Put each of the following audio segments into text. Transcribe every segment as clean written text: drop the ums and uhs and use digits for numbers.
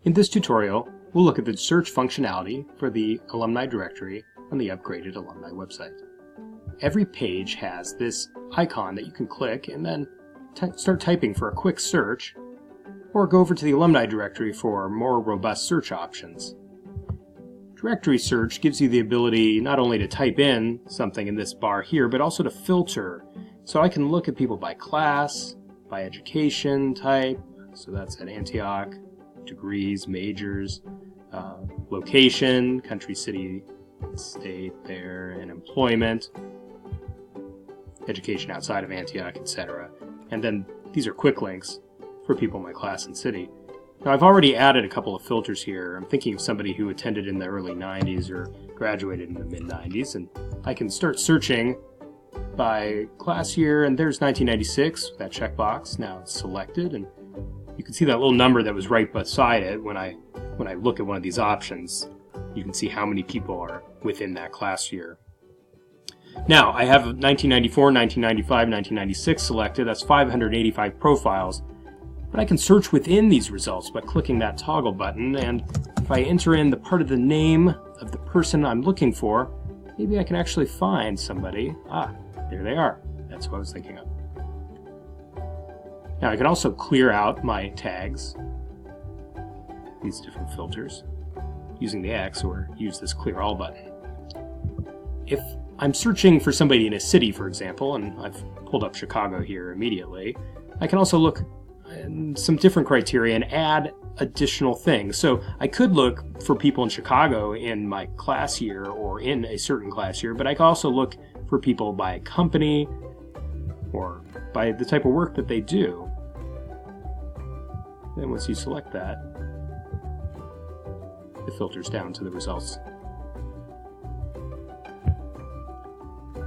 In this tutorial, we'll look at the search functionality for the alumni directory on the upgraded alumni website. Every page has this icon that you can click and then start typing for a quick search, or go over to the alumni directory for more robust search options. Directory search gives you the ability not only to type in something in this bar here, but also to filter. So I can look at people by class, by education type, so that's at Antioch, degrees, majors, location, country, city, state there, and employment, education outside of Antioch, etc. And then these are quick links for people in my class and city. Now I've already added a couple of filters here. I'm thinking of somebody who attended in the early 90s or graduated in the mid 90s, and I can start searching by class year, and there's 1996, that checkbox. Now it's selected, and you can see that little number that was right beside it. When I look at one of these options, you can see how many people are within that class year. Now I have 1994, 1995, 1996 selected. That's 585 profiles. But I can search within these results by clicking that toggle button, and if I enter in the part of the name of the person I'm looking for, maybe I can actually find somebody. Ah, there they are. That's what I was thinking of. Now I can also clear out my tags, these different filters, using the X, or use this clear all button. If I'm searching for somebody in a city, for example, and I've pulled up Chicago here immediately, I can also look at some different criteria and add additional things. So I could look for people in Chicago in my class year or in a certain class year, but I can also look for people by company or by the type of work that they do. Then once you select that, it filters down to the results.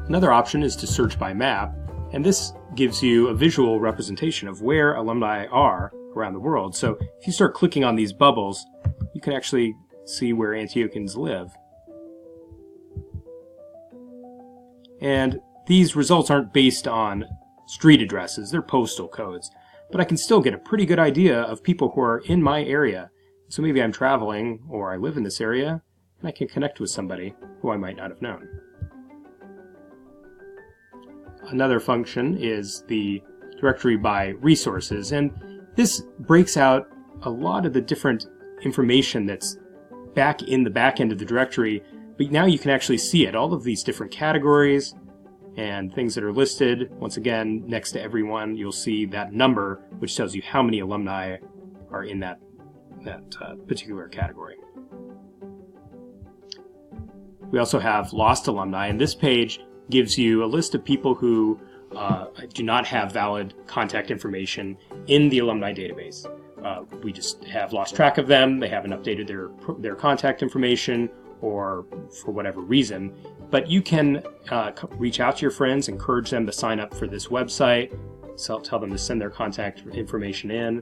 Another option is to search by map, and this gives you a visual representation of where alumni are around the world. So if you start clicking on these bubbles, you can actually see where Antiochians live. And these results aren't based on street addresses, they're postal codes. But I can still get a pretty good idea of people who are in my area. So maybe I'm traveling, or I live in this area, and I can connect with somebody who I might not have known. Another function is the directory by resources, and this breaks out a lot of the different information that's back in the back end of the directory, but now you can actually see it, all of these different categories and things that are listed. Once again, next to everyone, you'll see that number, which tells you how many alumni are in that particular category. We also have lost alumni, and this page gives you a list of people who do not have valid contact information in the alumni database. We just have lost track of them, they haven't updated their contact information, or for whatever reason. But you can reach out to your friends, encourage them to sign up for this website, tell them to send their contact information in.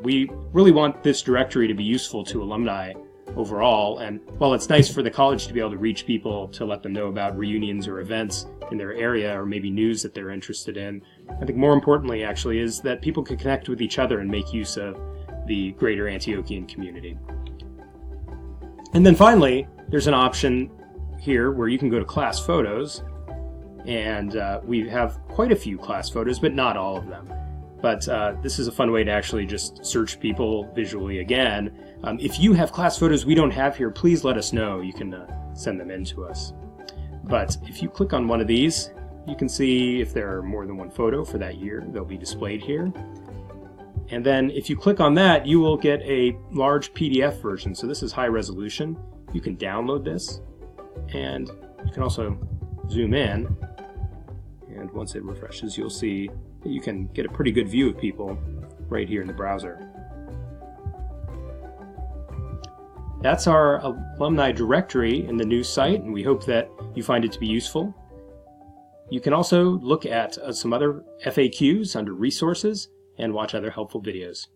We really want this directory to be useful to alumni overall, and while it's nice for the college to be able to reach people to let them know about reunions or events in their area, or maybe news that they're interested in, I think more importantly actually is that people can connect with each other and make use of the greater Antiochian community. And then finally, there's an option here where you can go to class photos, and we have quite a few class photos, but not all of them. But this is a fun way to actually just search people visually again. If you have class photos we don't have here, please let us know. You can send them in to us. But if you click on one of these, you can see if there are more than one photo for that year. They'll be displayed here. And then if you click on that, you will get a large PDF version. So this is high resolution. You can download this, and you can also zoom in. And once it refreshes, you'll see that you can get a pretty good view of people right here in the browser. That's our alumni directory in the new site, and we hope that you find it to be useful. You can also look at some other FAQs under resources and watch other helpful videos.